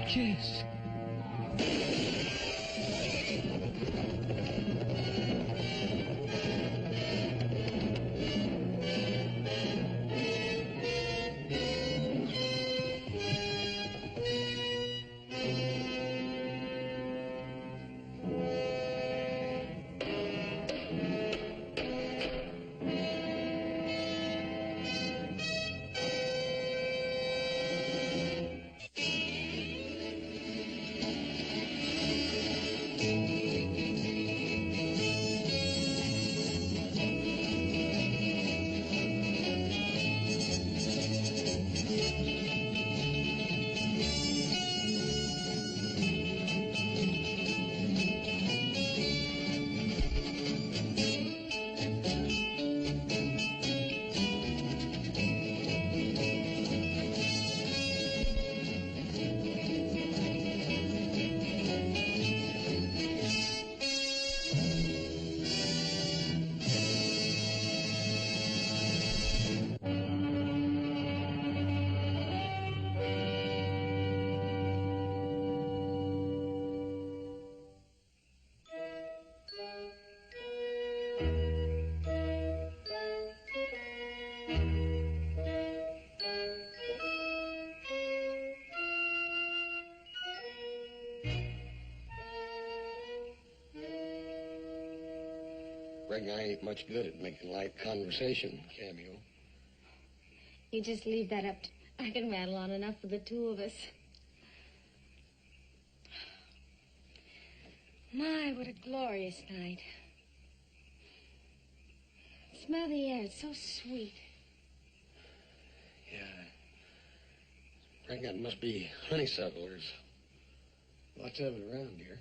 Chase. Reckon I ain't much good at making light conversation, Cameo. You just leave that up to... I can rattle on enough for the two of us. My, what a glorious night. Smell the air, it's so sweet. Yeah. Reckon that must be honeysuckle. There's lots of it around here.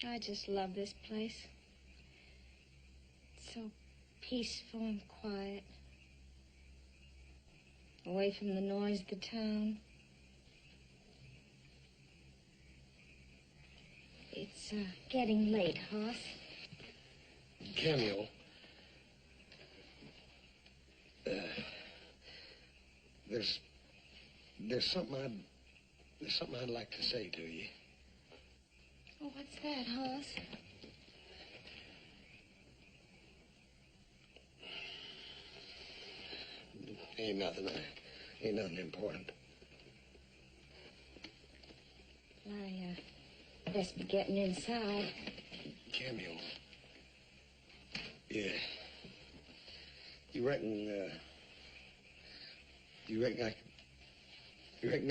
I just love this place. It's so peaceful and quiet. Away from the noise of the town. It's getting late, Hoss. Cameo. There's something I'd like to say to you. Oh, what's that, Hoss? Ain't nothing important. I best be getting inside. Cameo. Yeah. You reckon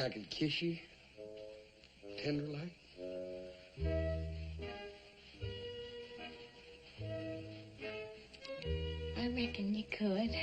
I could kiss you? Tender like? I reckon you could.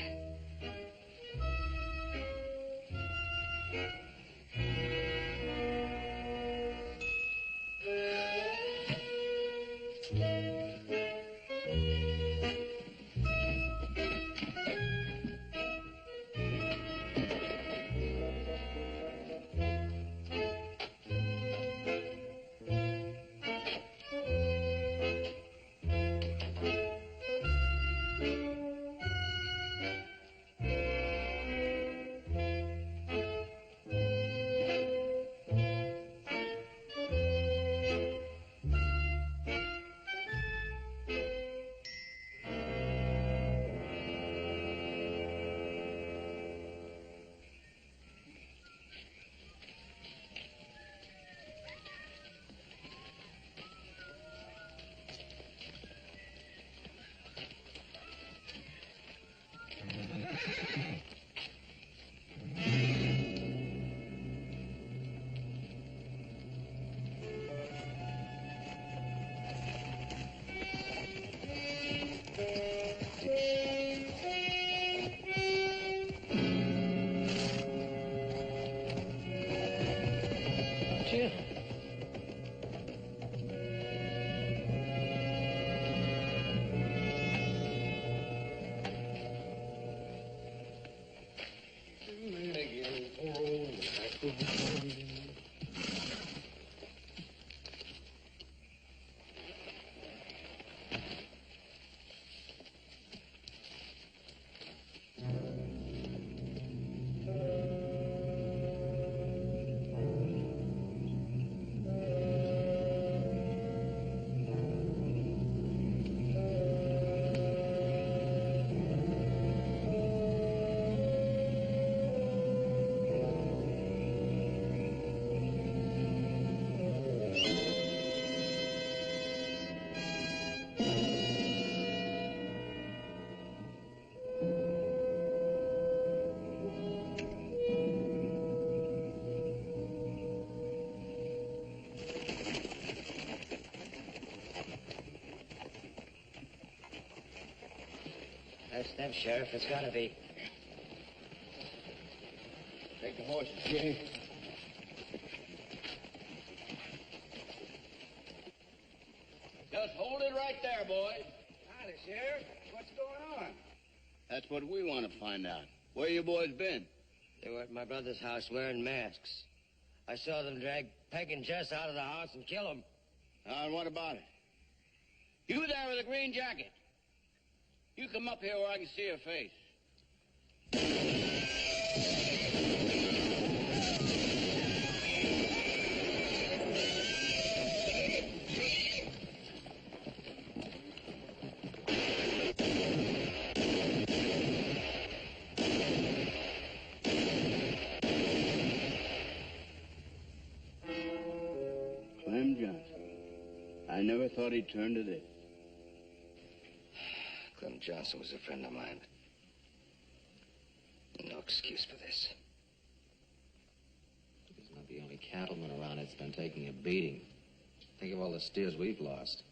It's them, Sheriff. It's gotta be. Take the horses, Jay. Just hold it right there, boys. Howdy, Sheriff. What's going on? That's what we want to find out. Where you boys been? They were at my brother's house wearing masks. I saw them drag Peg and Jess out of the house and kill them. And what about it? You there with the green jacket. You come up here where I can see your face. Clem Johnson. I never thought he'd turn to this. Clem Johnson was a friend of mine, but no excuse for this. He's not the only cattleman around that's been taking a beating. Think of all the steers we've lost.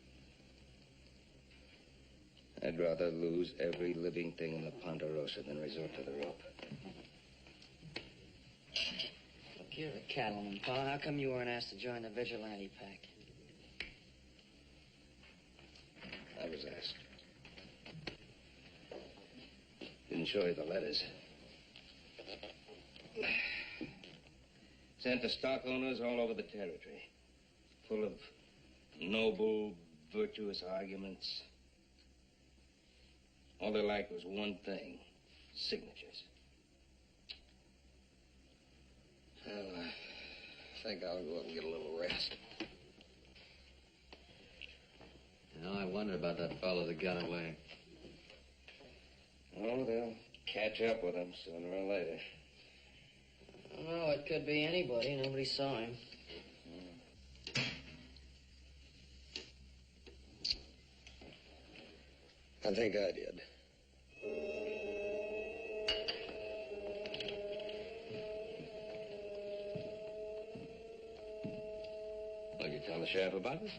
I'd rather lose every living thing in the Ponderosa than resort to the rope. Look, you're a cattleman, Pa. How come you weren't asked to join the vigilante pack? I was asked. Didn't show you the letters. Sent to stock owners all over the territory. Full of noble, virtuous arguments. All they liked was one thing. Signatures. Well, I think I'll go up and get a little rest. You know, I wonder about that fellow that got away. Oh, they'll catch up with him sooner or later. Oh, it could be anybody. Nobody saw him. I think I did. Will you tell the sheriff about it?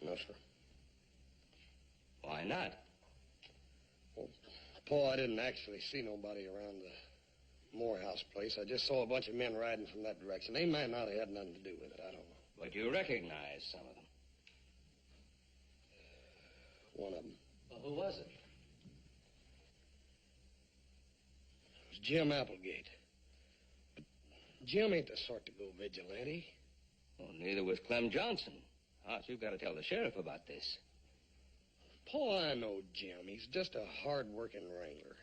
No, sir. Why not? Well, Paul, I didn't actually see nobody around the Morehouse place. I just saw a bunch of men riding from that direction. They might not have had nothing to do with it. I don't know. But you recognize some of them. One of them. Well, who was it? It was Jim Applegate. But Jim ain't the sort to go vigilante. Well, neither was Clem Johnson. Hoss, you've got to tell the sheriff about this. Paul, I know Jim. He's just a hard-working wrangler.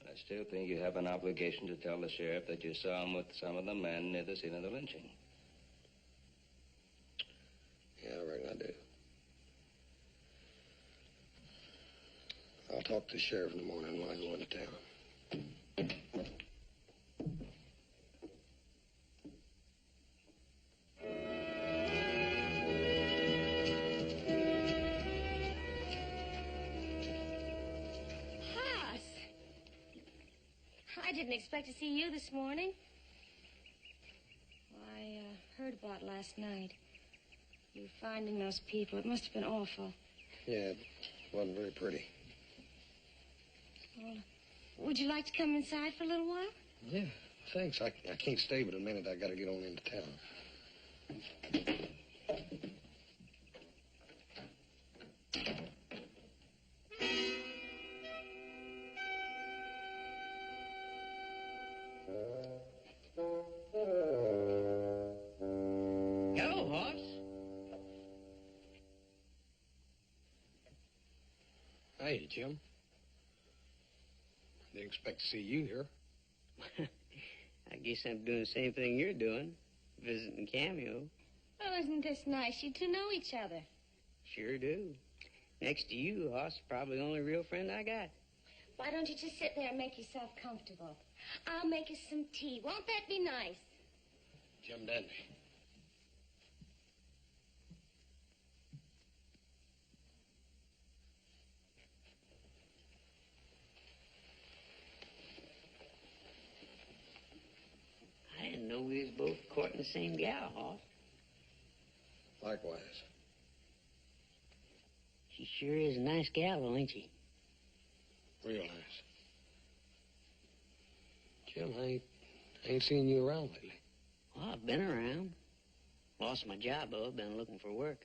I still think you have an obligation to tell the sheriff that you saw him with some of the men near the scene of the lynching. Yeah, I reckon I do. I'll talk to the sheriff in the morning when I go into town. Hoss! I didn't expect to see you this morning. I heard about last night. You finding those people. It must have been awful. Yeah, it wasn't very pretty. Well, would you like to come inside for a little while? Yeah, thanks. I can't stay but a minute. I got to get on into town. Hello, Hoss. Hey, Jim. Didn't expect to see you here. I guess I'm doing the same thing you're doing, visiting Cameo. Oh, isn't this nice? You two know each other. Sure do. Next to you, Hoss, probably the only real friend I got. Why don't you just sit there and make yourself comfortable? I'll make us some tea. Won't that be nice? Jim Danby. I didn't know we was both courting the same gal, Hoss. Likewise. She sure is a nice gal, though, ain't she? Real nice. Jim, I ain't seen you around lately. Well, I've been around. Lost my job, though. I've been looking for work.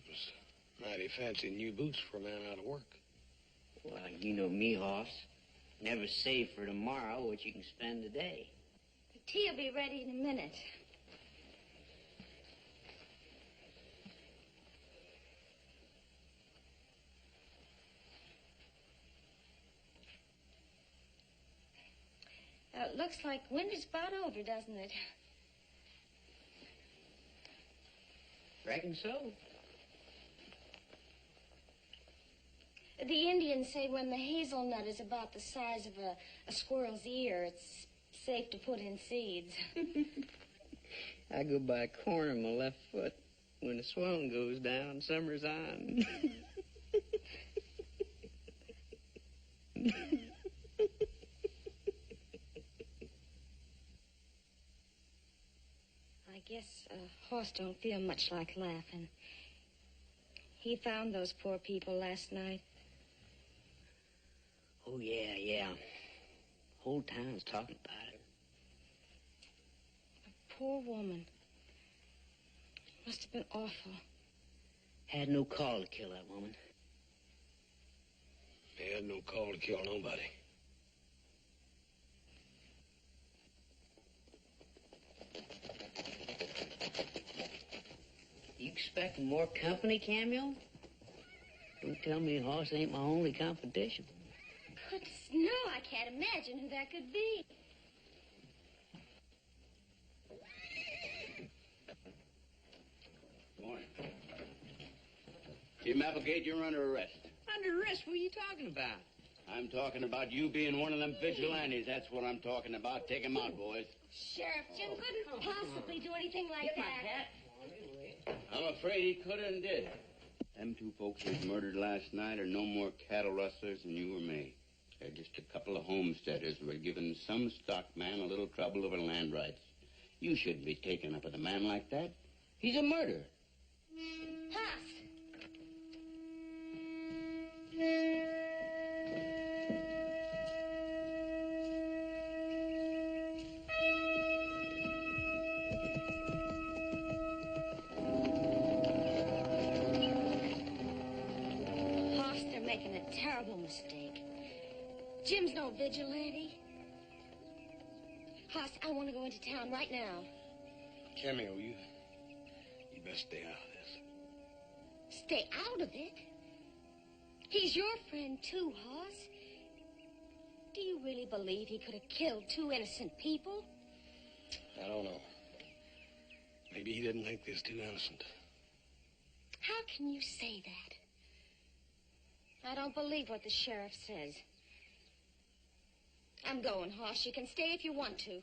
It's mighty fancy new boots for a man out of work. Well, you know me, Hoss. Never save for tomorrow what you can spend today. The tea will be ready in a minute. Looks like winter's about over, doesn't it? Reckon so. The Indians say when the hazelnut is about the size of a squirrel's ear, it's safe to put in seeds. I go by corn on my left foot. When the swelling goes down, summer's on. I guess Hoss don't feel much like laughing. He found those poor people last night. Oh, yeah. Whole town's talking about it. A poor woman. Must have been awful. Had no call to kill that woman. He had no call to kill nobody. You expecting more company, Cameo? Don't tell me Hoss ain't my only competition. Goodness, no, I can't imagine who that could be. Morning. Jim Applegate, you're under arrest. Under arrest? What are you talking about? I'm talking about you being one of them vigilantes. That's what I'm talking about. Take him out, boys. Sheriff, Jim couldn't possibly do anything like that. I'm afraid he could and did. Them two folks was murdered last night are no more cattle rustlers than you or me. They're just a couple of homesteaders who are giving some stockman a little trouble over land rights. You shouldn't be taking up with a man like that. He's a murderer. Hoss. Hoss, they're making a terrible mistake. Jim's no vigilante. Hoss, I want to go into town right now. Cameo, you best stay out of this. Stay out of it? He's your friend, too, Hoss. Do you really believe he could have killed two innocent people? I don't know. Maybe he didn't think they was too innocent. How can you say that? I don't believe what the sheriff says. I'm going, Hoss. You can stay if you want to.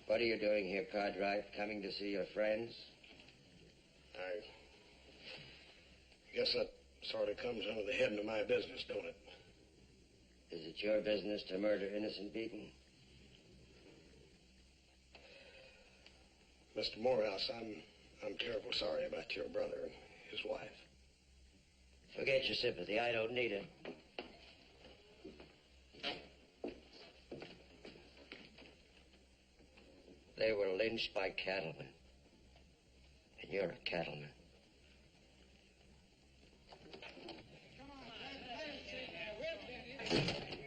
What are you doing here, Cartwright? Coming to see your friends? I guess that sort of comes under the heading of my business, don't it? Is it your business to murder innocent people? Mr. Morehouse, I'm terrible sorry about your brother and his wife. Forget your sympathy. I don't need it. They were lynched by cattlemen. And you're a cattleman.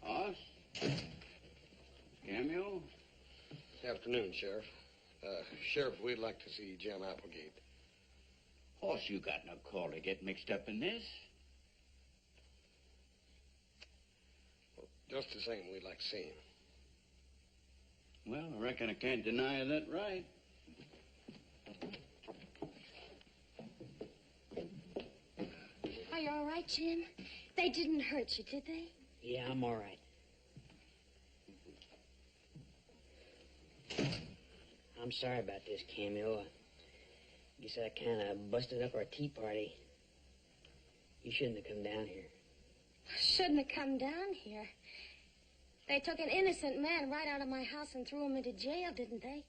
Hoss? Cameo? Good afternoon, Sheriff. Sheriff, we'd like to see Jim Applegate. Hoss, you got no call to get mixed up in this. Well, just the same, we'd like to see him. Well, I reckon I can't deny that right. Are you all right, Jim? They didn't hurt you, did they? Yeah, I'm all right. I'm sorry about this, Cameo. I guess I kind of busted up our tea party. You shouldn't have come down here. Shouldn't have come down here. They took an innocent man right out of my house and threw him into jail, didn't they?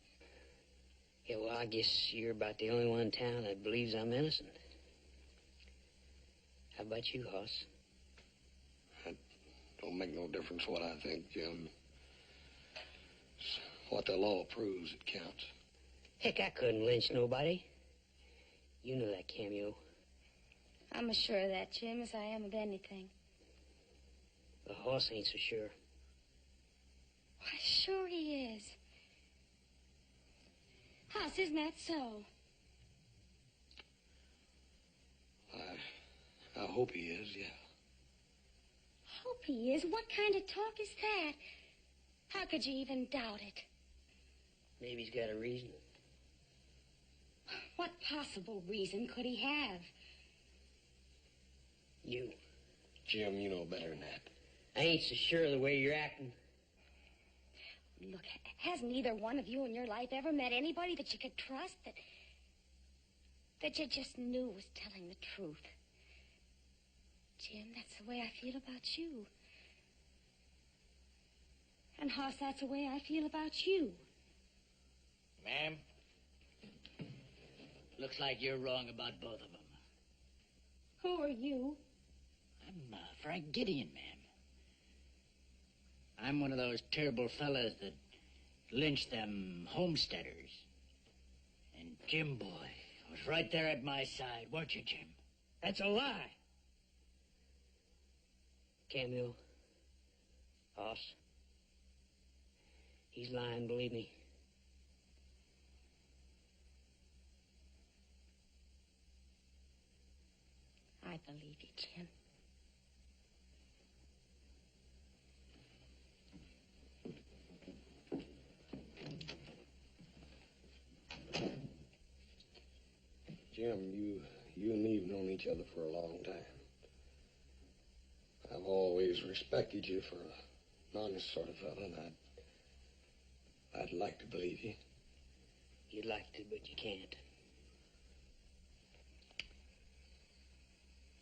Yeah, well, I guess you're about the only one in town that believes I'm innocent. How about you, Hoss? It don't make no difference what I think, Jim. It's what the law proves that counts. Heck, I couldn't lynch nobody. You know that, Cameo. I'm as sure of that, Jim, as I am of anything. The Hoss ain't so sure. Why, sure he is. Hoss, isn't that so? I hope he is, yeah. Hope he is? What kind of talk is that? How could you even doubt it? Maybe he's got a reason. What possible reason could he have? You. Jim, you know better than that. I ain't so sure of the way you're acting. Look, hasn't either one of you in your life ever met anybody that you could trust, that you just knew was telling the truth? Jim, that's the way I feel about you. And Hoss, that's the way I feel about you. Ma'am, looks like you're wrong about both of them. Who are you? I'm Frank Gideon, ma'am. I'm one of those terrible fellas that lynched them homesteaders. And Jim boy was right there at my side, weren't you, Jim? That's a lie. Cameo. Hoss. He's lying, believe me. I believe you, Jim. Jim, you and me have known each other for a long time. I've always respected you for an honest sort of fellow, and I'd like to believe you. You'd like to, but you can't.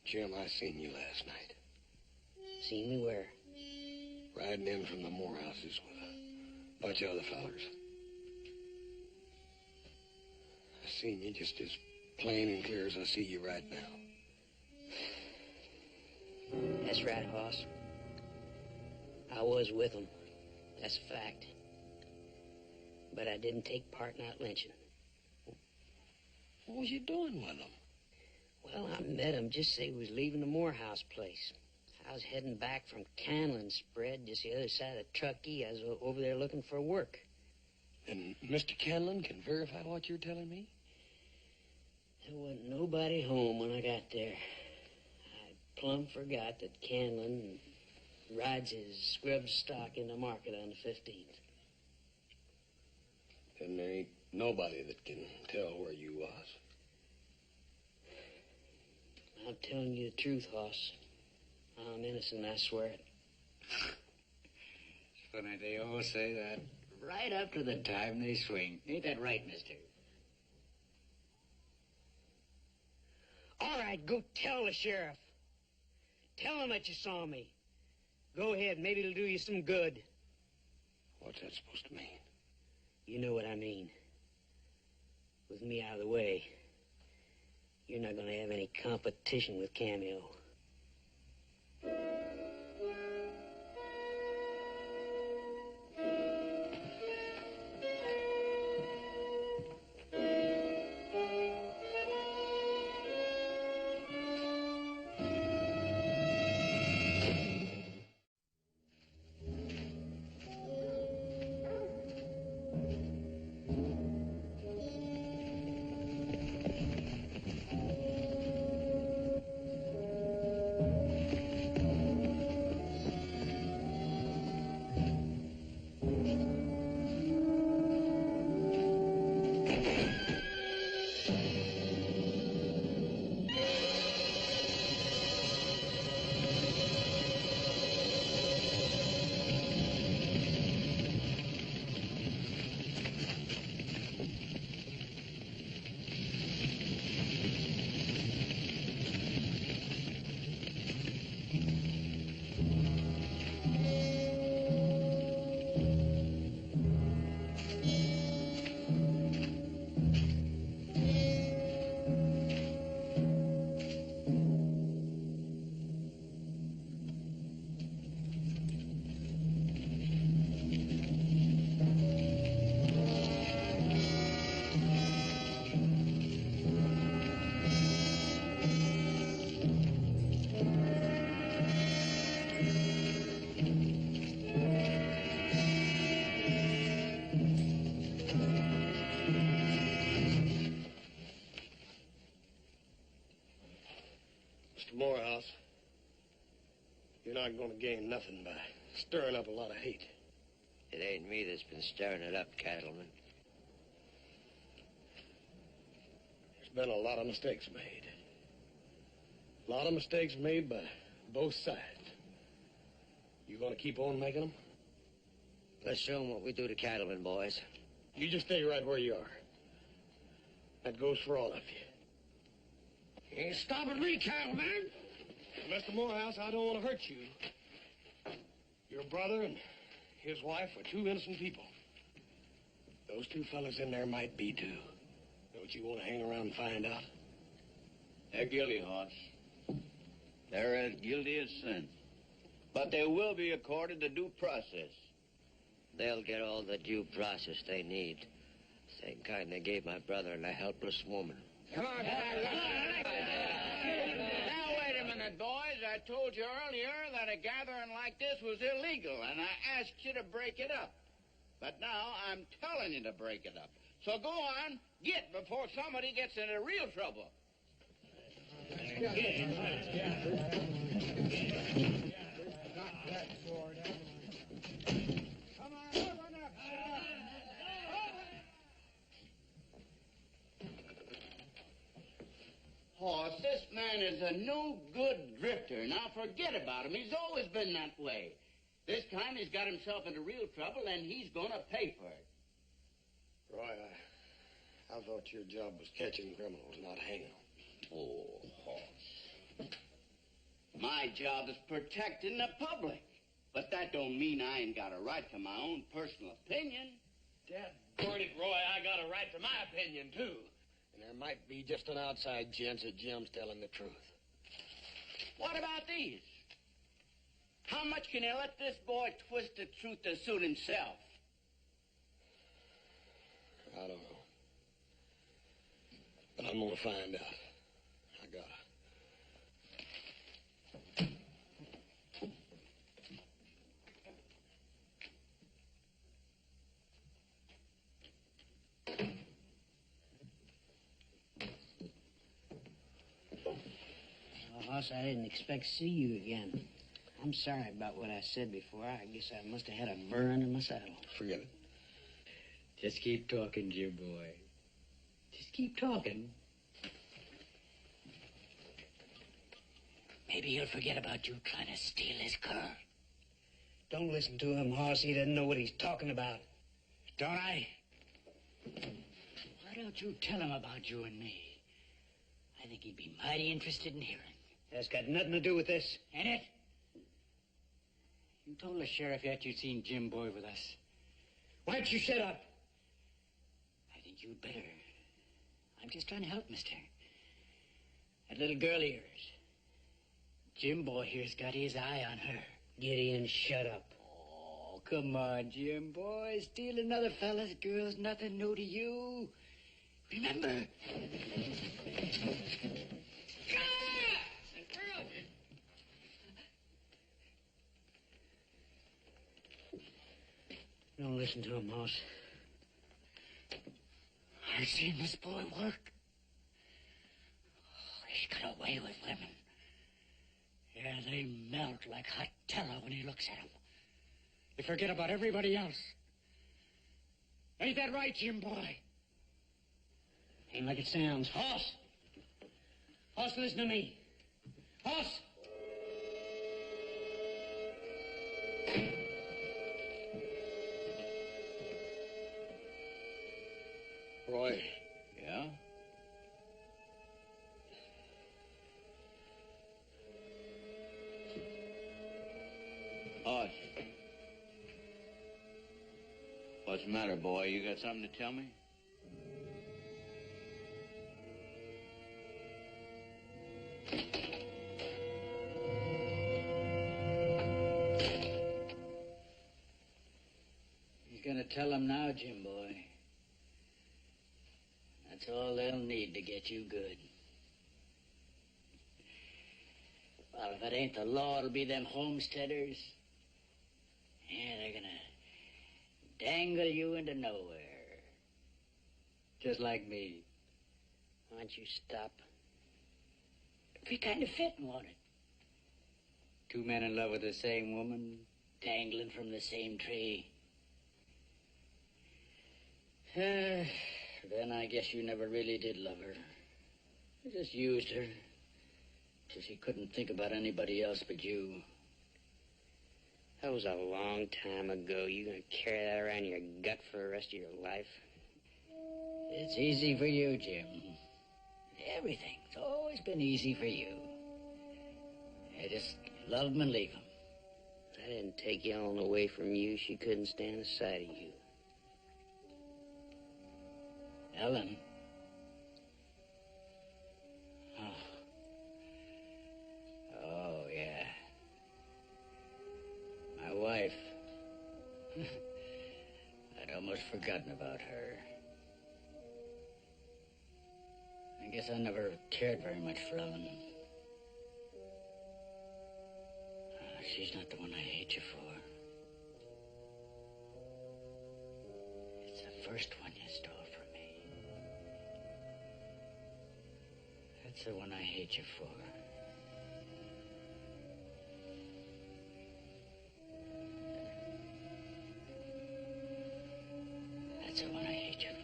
Jim, I seen you last night. Seen me where? Riding in from the Moorehouses with a bunch of other fellers. I seen you just as plain and clear as I see you right now. That's right, Hoss. I was with them. That's a fact. But I didn't take part in that lynching. What was you doing with them? Well, I met him just as he was leaving the Morehouse place. I was heading back from Canlin spread, just the other side of Truckee. I was over there looking for work. And Mr. Canlin can verify what you're telling me? There wasn't nobody home when I got there. I plumb forgot that Canlin rides his scrub stock in the market on the 15th. Then there ain't nobody that can tell where you was. I'm telling you the truth, Hoss. I'm innocent, I swear it. It's funny they all say that right up to the time they swing. Ain't that right, mister? All right, go tell the sheriff. Tell him that you saw me. Go ahead, maybe it'll do you some good. What's that supposed to mean? You know what I mean. With me out of the way, you're not going to have any competition with Cameo. not going to gain nothing by stirring up a lot of hate. It ain't me that's been stirring it up, Cattleman. There's been a lot of mistakes made. A lot of mistakes made by both sides. You going to keep on making them? Let's show 'em what we do to cattlemen, boys. You just stay right where you are. That goes for all of you. You ain't stopping me, cattleman. Mr. Morehouse, I don't want to hurt you. Your brother and his wife were two innocent people. Those two fellas in there might be, too. Don't you want to hang around and find out? They're guilty, Hoss. They're as guilty as sin. But they will be accorded to due process. They'll get all the due process they need. Same kind they gave my brother and a helpless woman. Come on, Now, wait a minute, boys. I told you earlier that a gathering like this was illegal, and I asked you to break it up. But now I'm telling you to break it up. So go on, get before somebody gets into real trouble. Hoss, this man is a no-good drifter. Now, forget about him. He's always been that way. This time he's got himself into real trouble, and he's going to pay for it. Roy, I thought your job was catching criminals, not hanging them. Oh, Hoss. My job is protecting the public. But that don't mean I ain't got a right to my own personal opinion. Dadgorn it, Roy, I got a right to my opinion, too. And there might be just an outside chance that Jim's telling the truth. What about these? How much can you let this boy twist the truth to suit himself? I don't know. But I'm going to find out. I gotta. Hoss, I didn't expect to see you again. I'm sorry about what I said before. I guess I must have had a burn in my saddle. Forget it. Just keep talking, Jim boy. Just keep talking. Maybe he'll forget about you trying to steal his girl. Don't listen to him, Hoss. He doesn't know what he's talking about. Don't I? Why don't you tell him about you and me? I think he'd be mighty interested in hearing. That's got nothing to do with this. Ain't it? You told the sheriff yet you'd seen Jim Boy with us. Why don't you shut up? I think you'd better. I'm just trying to help, mister. That little girl of yours. Jim Boy here's got his eye on her. Gideon, shut up. Oh, come on, Jim Boy. Steal another fella's girl's nothing new to you. Remember? Don't listen to him, Hoss. I've seen this boy work. Oh, he's got a way with women. Yeah, they melt like hot tallow when he looks at them. They forget about everybody else. Ain't that right, Jim Boy? Ain't like it sounds. Hoss! Hoss, listen to me. Hoss! Roy. Yeah? Hoss. What's the matter, boy? You got something to tell me? He's gonna tell them now, Jim Boy. That's all they'll need to get you good. Well, if it ain't the law, it'll be them homesteaders. Yeah, they're gonna dangle you into nowhere. Just like me. Why don't you stop? It'd be kind of fitting, won't it? Two men in love with the same woman, dangling from the same tree. Then I guess you never really did love her. You just used her till she couldn't think about anybody else but you. That was a long time ago. You gonna carry that around your gut for the rest of your life? It's easy for you, Jim. Everything's always been easy for you. I just love him and leave him. I didn't take Ellen away from you. She couldn't stand the sight of you. Ellen? Oh, yeah. My wife. I'd almost forgotten about her. I guess I never cared very much for Ellen. She's not the one I hate you for. It's the first one you stole from me. That's the one I hate you for. That's the one I hate you for.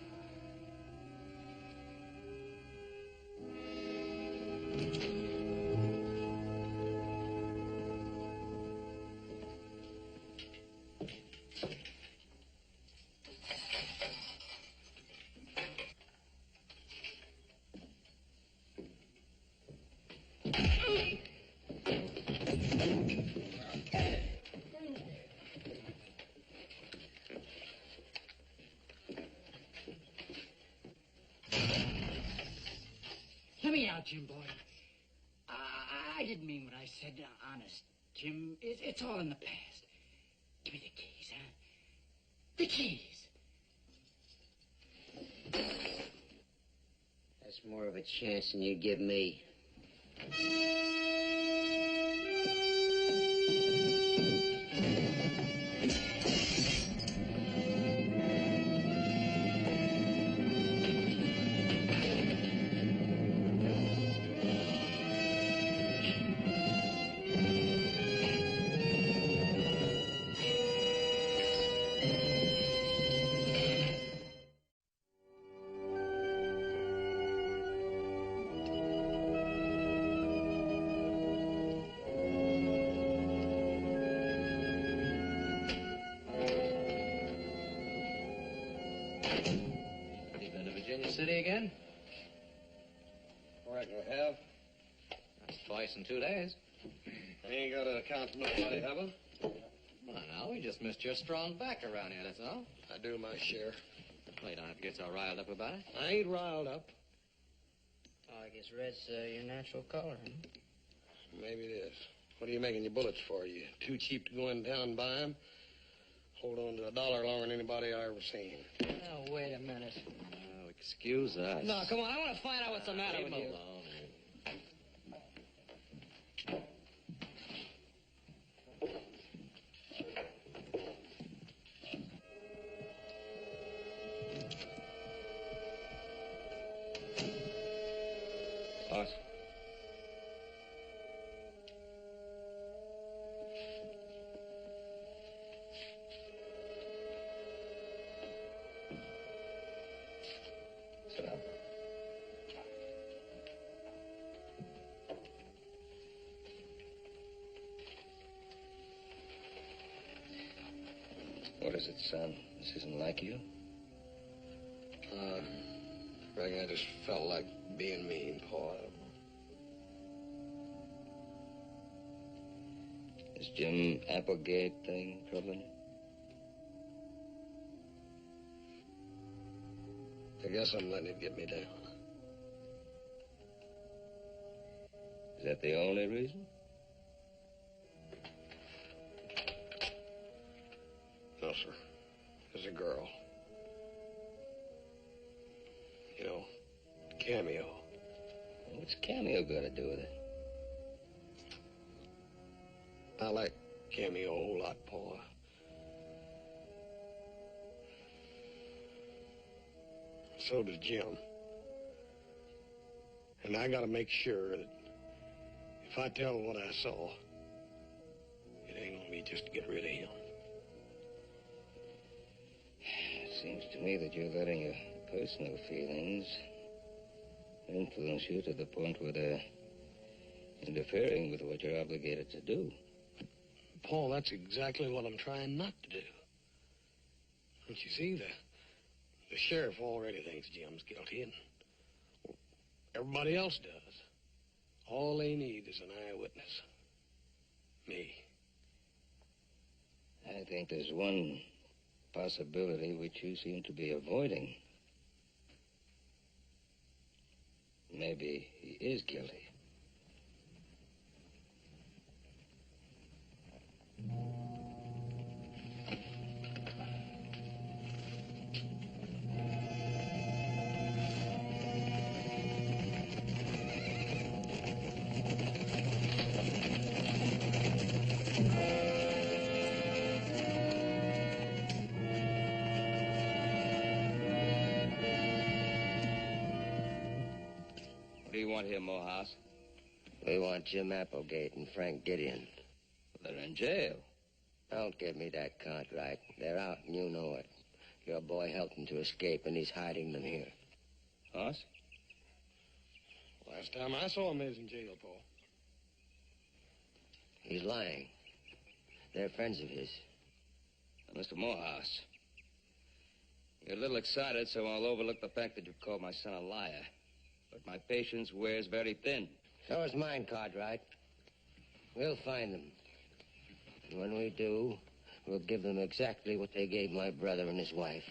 Let me out, Jim, boy. I didn't mean what I said. Honest, Jim. It's all in the past. Give me the keys, huh? The keys. That's more of a chance than you give me. City again? Reckon we have. That's twice in 2 days. I ain't got to account for nobody, have I? Well, no, we just missed your strong back around here, that's all. I do my share. Well, you don't have to get so riled up about it. I ain't riled up. Oh, I guess red's your natural color, huh? Maybe it is. What are you making your bullets for? You too cheap to go in town and buy them? Hold on to $1 longer than anybody I ever seen. Oh, wait a minute. Oh, excuse us. No, come on. I want to find out what's the matter Leave with him you. alone. Boss. Sit down. What is it, son? This isn't like you? Reckon I just felt like being mean, Paul. This Jim Applegate thing troubling you? I guess I'm letting it get me down. Is that the only reason? No, sir. There's a girl. You know, Cameo. What's Cameo got to do with it? I like Cameo a whole lot, Paul. So does Jim. And I gotta make sure that if I tell what I saw, just to get rid of him. It seems to me that you're letting your personal feelings influence you to the point where they're interfering with what you're obligated to do. Paul, that's exactly what I'm trying not to do. Don't you see, the sheriff already thinks Jim's guilty, and everybody else does. All they need is an eyewitness. Me. I think there's one possibility which you seem to be avoiding. Maybe he is guilty. What do you want here, Morehouse? We want Jim Applegate and Frank Gideon. They're in jail. Don't give me that, Cartwright. They're out, and you know it. Your boy helped them to escape, and he's hiding them here. Hoss? Last time I saw him, he was in jail, Paul. He's lying. They're friends of his. Mr. Morehouse, you're a little excited, so I'll overlook the fact that you've called my son a liar. But my patience wears very thin. So is mine, Cartwright. We'll find them. And when we do, we'll give them exactly what they gave my brother and his wife.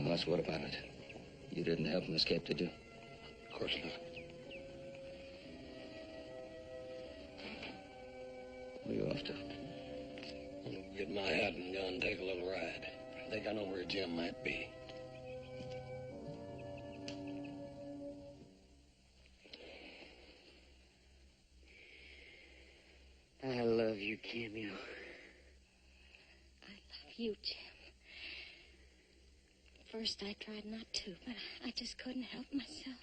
Hoss, what about it? You didn't help him escape, did you? Of course not. Where are you off to? I'll get my hat and gun, take a little ride. I think I know where Jim might be. I love you, Cameo. I love you, Jim. First, I tried not to, but I just couldn't help myself.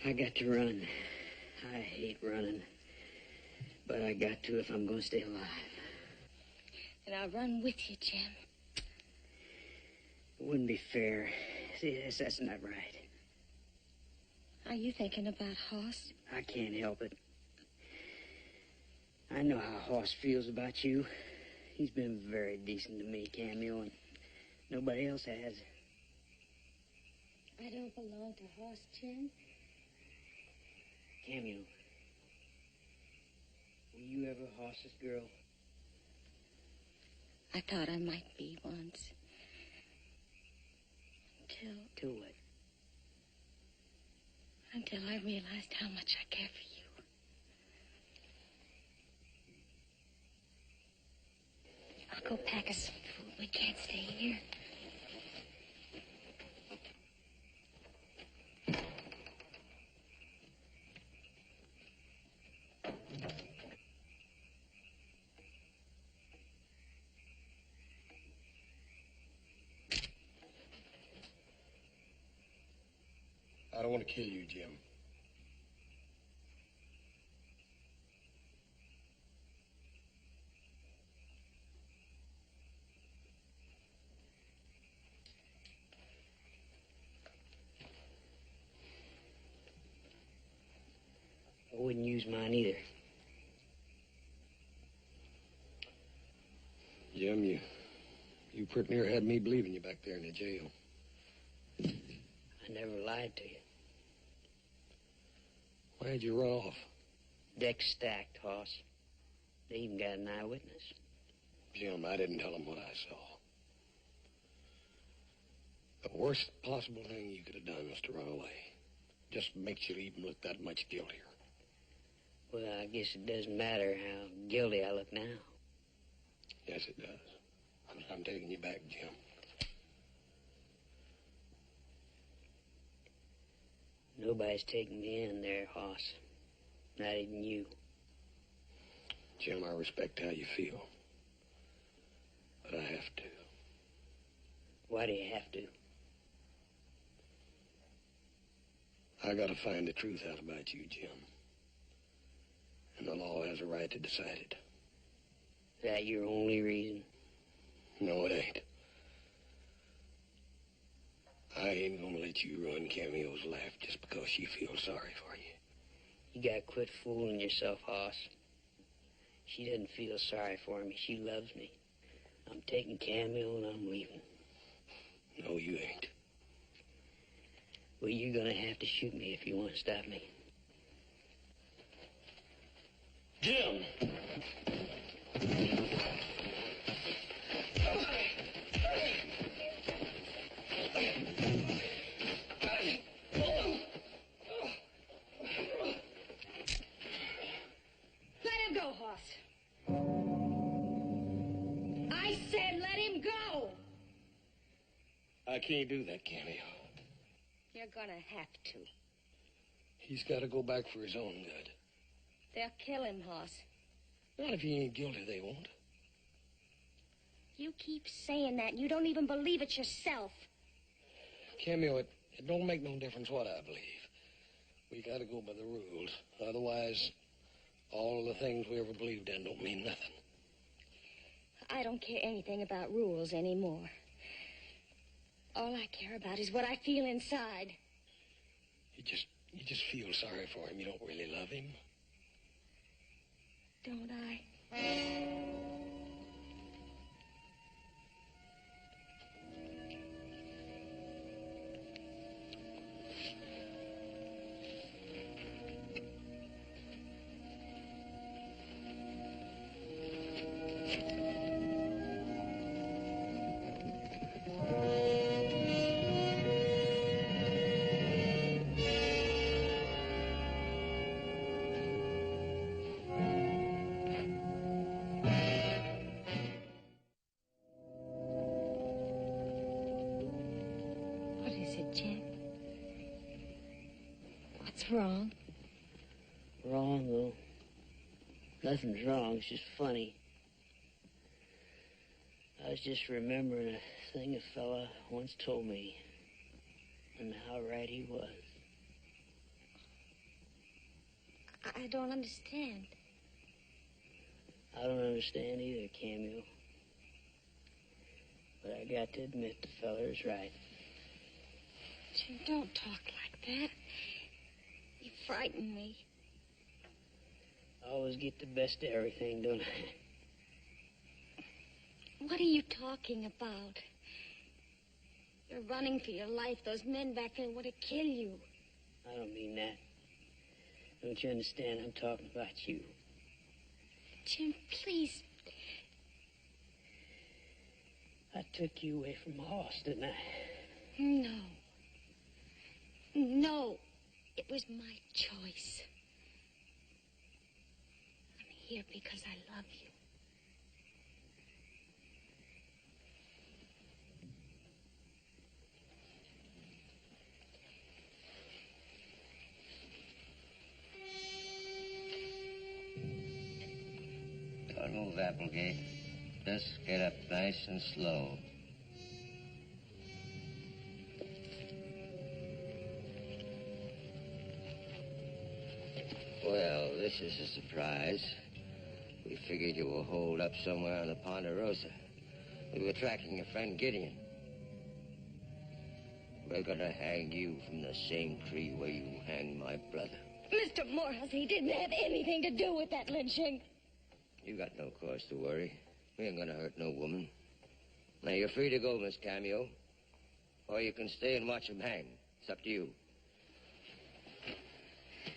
I got to run. I hate running. But I got to if I'm going to stay alive. And I'll run with you, Jim. It wouldn't be fair. See, that's not right. Are you thinking about Hoss? I can't help it. I know how Hoss feels about you. He's been very decent to me, Cameo, and nobody else has. I don't belong to Hoss, Jim. Cameo, were you ever Hoss's girl? I thought I might be once. Till what? Until I realized how much I care for you. I'll go pack us some food. We can't stay here. I don't want to kill you, Jim. I wouldn't use mine either. Jim, you pretty near had me believing you back there in the jail. I never lied to you. Why'd you run off? Deck stacked, Hoss. They even got an eyewitness. Jim, I didn't tell him what I saw. The worst possible thing you could have done was to run away. Just makes you even look that much guiltier. Well, I guess it doesn't matter how guilty I look now. Yes, it does. I'm taking you back, Jim. Nobody's taking me in there, Hoss. Not even you. Jim, I respect how you feel. But I have to. Why do you have to? I gotta find the truth out about you, Jim. And the law has a right to decide it. Is that your only reason? No, it ain't. I ain't gonna let you ruin Cameo's life just because she feels sorry for you. You gotta quit fooling yourself, Hoss. She doesn't feel sorry for me. She loves me. I'm taking Cameo and I'm leaving. No, you ain't. Well, you're gonna have to shoot me if you want to stop me. Jim! Let him go, Hoss. I said let him go. I can't do that, Cameo. You're gonna have to. He's gotta go back for his own good. They'll kill him, Hoss. Not if he ain't guilty, they won't. You keep saying that, and you don't even believe it yourself. Cameo, it don't make no difference what I believe. We gotta go by the rules. Otherwise, all of the things we ever believed in don't mean nothing. I don't care anything about rules anymore. All I care about is what I feel inside. You just feel sorry for him. You don't really love him. Don't I? What is it, Jim? What's wrong? Wrong, though. Nothing's wrong. It's just funny. I was just remembering a thing a fella once told me, and how right he was. I don't understand. I don't understand either, Cameo. But I got to admit the feller's right. Jim, don't talk like that. You frighten me. I always get the best of everything, don't I? What are you talking about? You're running for your life. Those men back there want to kill you. I don't mean that. Don't you understand? I'm talking about you. Jim, please. I took you away from Hoss, didn't I? No. No. It was my choice. I'm here because I love you. Don't move, Applegate. Just get up nice and slow. Well, this is a surprise. We figured you were holed up somewhere on the Ponderosa. We were tracking your friend Gideon. We're gonna hang you from the same tree where you hanged my brother. Mr. Morehouse, he didn't have anything to do with that lynching. You got no cause to worry. We ain't gonna hurt no woman. Now, you're free to go, Miss Cameo. Or you can stay and watch him hang. It's up to you.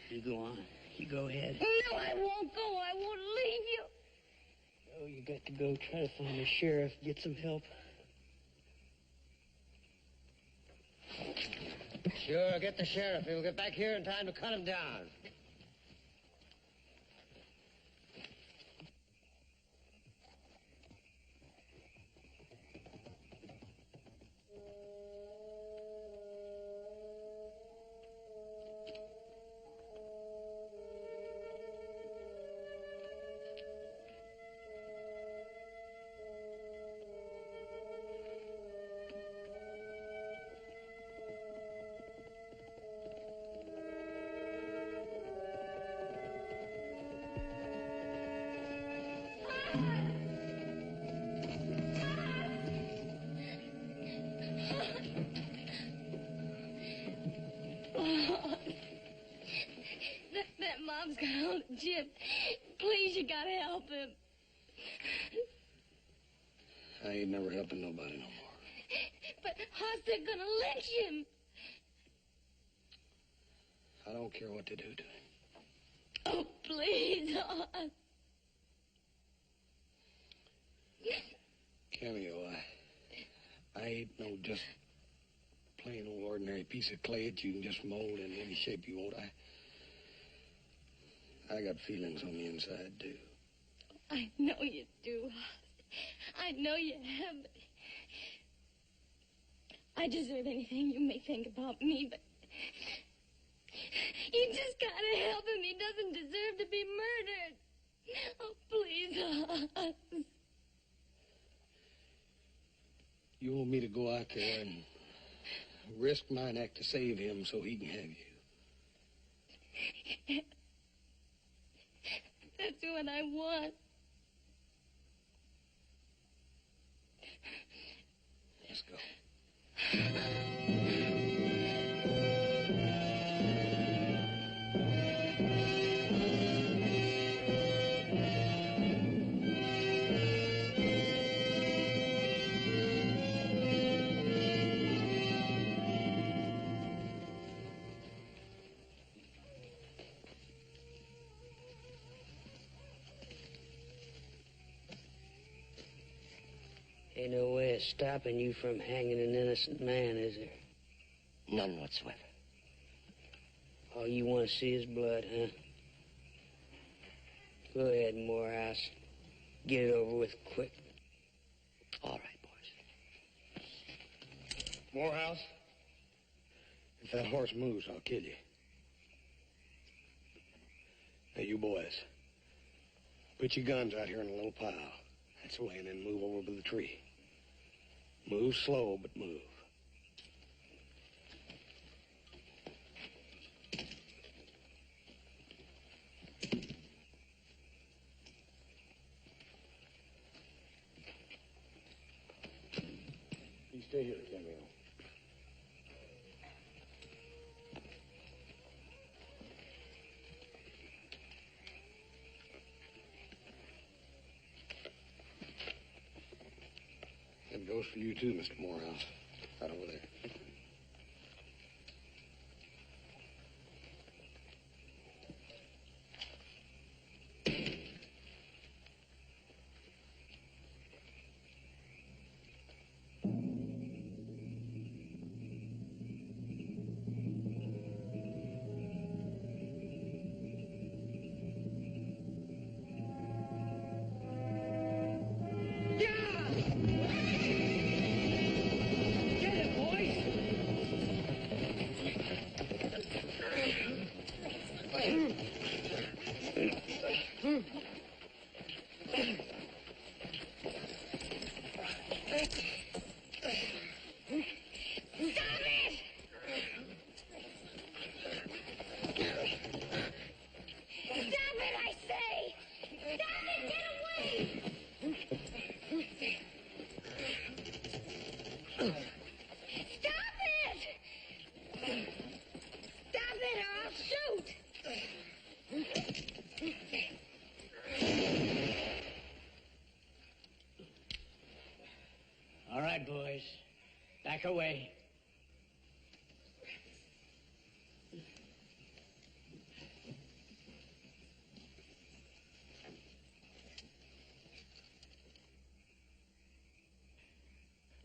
You go on. You go ahead. No, I won't go. I won't leave you. Oh, you got to go try to find the sheriff, get some help. Sure, get the sheriff. He'll get back here in time to cut him down. That mom's got hold of Jim. Please, you gotta help him. I ain't never helping nobody no more. But Hoss, they're gonna lynch him. I don't care what they do to him. Oh, please, Hoss. Cameo, I ain't no just plain old ordinary piece of clay that you can just mold in any shape you want. I got feelings on the inside, too. I know you do, Hoss. I know you have. But I deserve anything you may think about me, but you just gotta help him. He doesn't deserve to be murdered. Oh, please, Hoss. You want me to go out there and risk my neck to save him so he can have you? That's what I want. Let's go. Ain't no way of stopping you from hanging an innocent man, is there? None whatsoever. All you want to see is blood, huh? Go ahead, Morehouse. Get it over with quick. All right, boys. Morehouse, if that horse moves, I'll kill you. Now, you boys, put your guns out here in a little pile. That's the way, and then move over to the tree. Move slow, but move. You stay here, Cameo. That goes for you too, Mr. Morehouse. Right over there.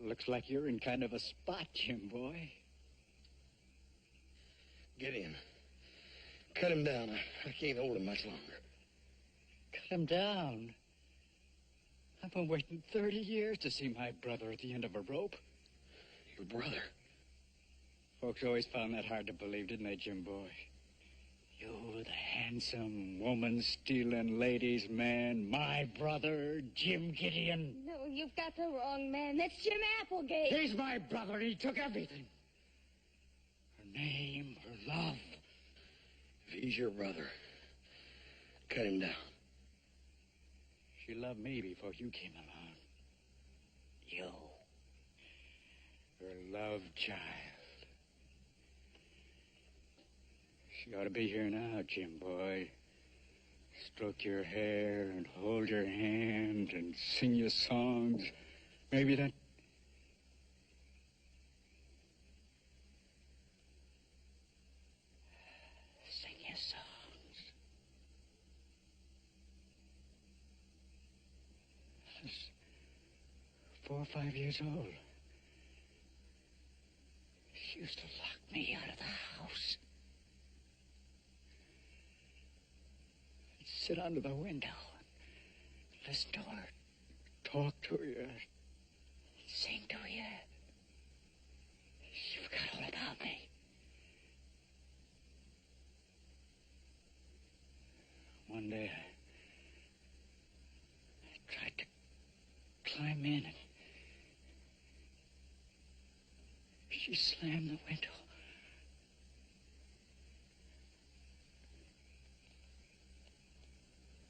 Looks like you're in kind of a spot, Jim boy. Gideon, cut him down. I can't hold him much longer. Cut him down? I've been waiting 30 years to see my brother at the end of a rope. Your brother? Folks always found that hard to believe, didn't they, Jim boy? You, the handsome, woman-stealing ladies' man, my brother, Jim Gideon. No, you've got the wrong man. That's Jim Applegate. He's my brother, and he took everything. Her name, her love. If he's your brother, cut him down. She loved me before you came along. You. Her love child. She ought to be here now, Jim boy. Stroke your hair and hold your hand and sing you songs. Maybe that... Sing you songs. I was 4 or 5 years old. She used to lock me out of the house. Sit under the window, listen to her, talk to you, sing to you. She forgot all about me. One day, I tried to climb in, and she slammed the window.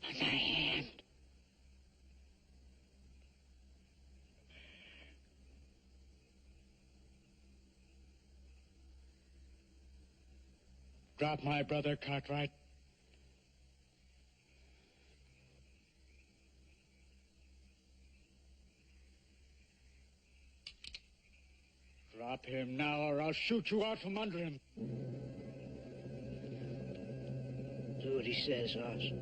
On my hand. Drop my brother, Cartwright. Drop him now, or I'll shoot you out from under him. Do what he says, Hoss.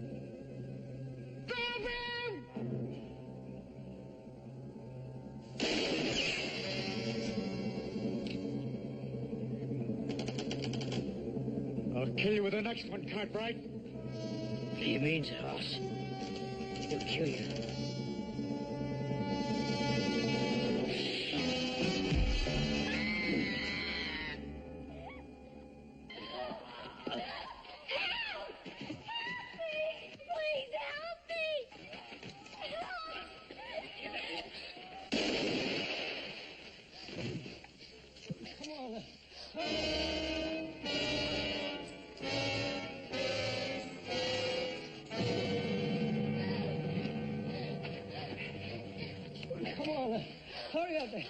I'll kill you with the next one, Cartwright. He means it, Hoss. He'll kill you. Hurry up there.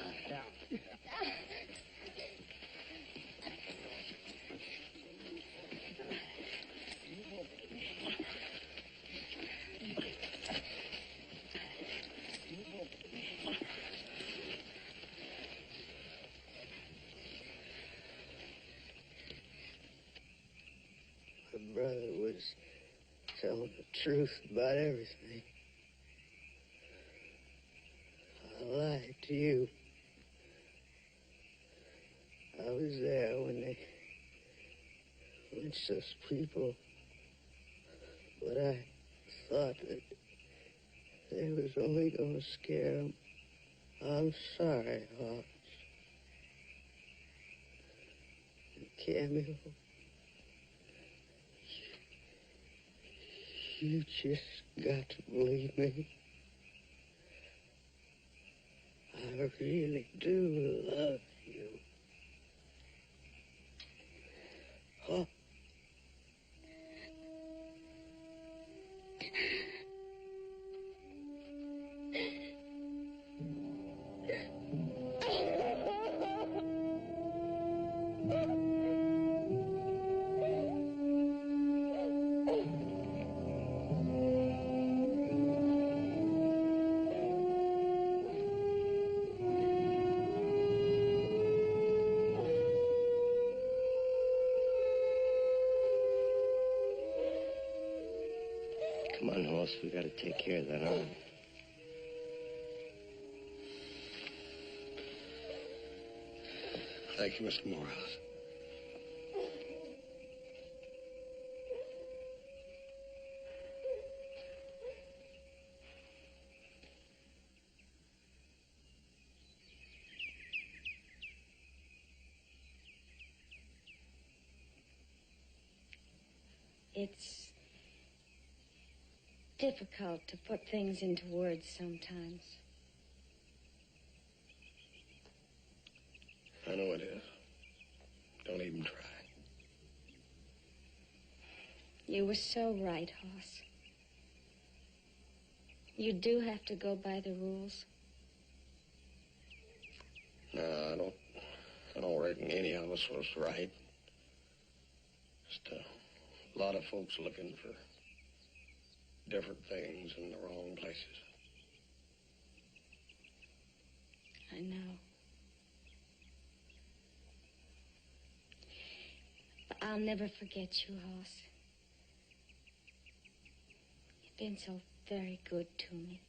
My brother was telling the truth about everything. I lied to you. I was there when they lynched those people, but I thought that they was only going to scare them. I'm sorry, Hoss. Cameo, you just got to believe me. I really do love you. Huh? Come on, Hoss. We gotta take care of that arm. Thank you, Mr. Morehouse. It's difficult to put things into words sometimes. I know it is. Don't even try. You were so right, Hoss. You do have to go by the rules. No, I don't reckon any of us was right. Just a lot of folks looking for different things in the wrong places. I know. But I'll never forget you, Hoss. You've been so very good to me.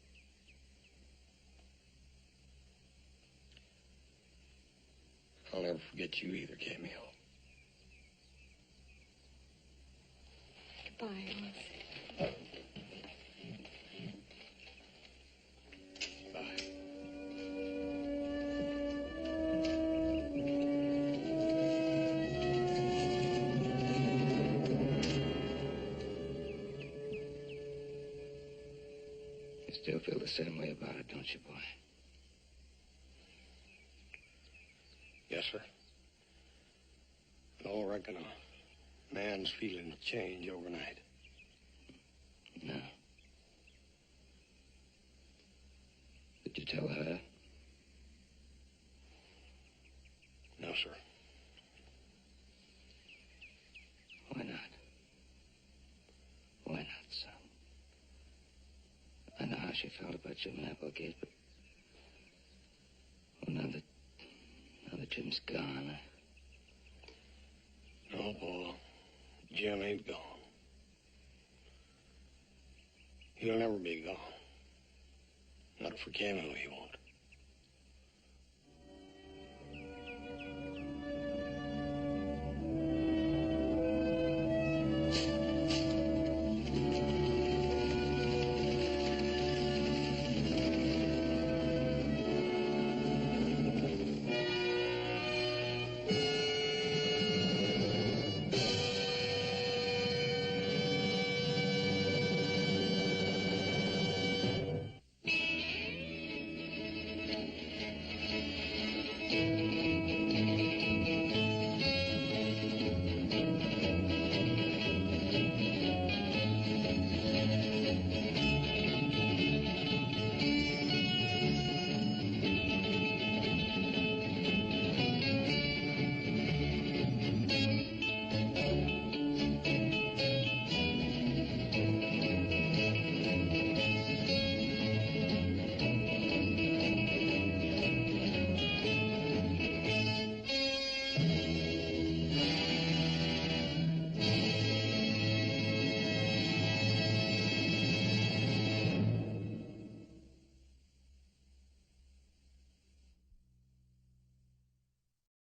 I'll never forget you either, Cameo. Goodbye, Hoss. Bye. You still feel the same way about it, don't you, boy? Yes, sir. I don't reckon a man's feelings change overnight. No. Did you tell her? No, sir. Why not? Why not, son? I know how she felt about Jim Applegate, but... Well, now that Jim's gone, No, Paul. Jim ain't gone. He'll never be gone. Not for Cameo, he won't.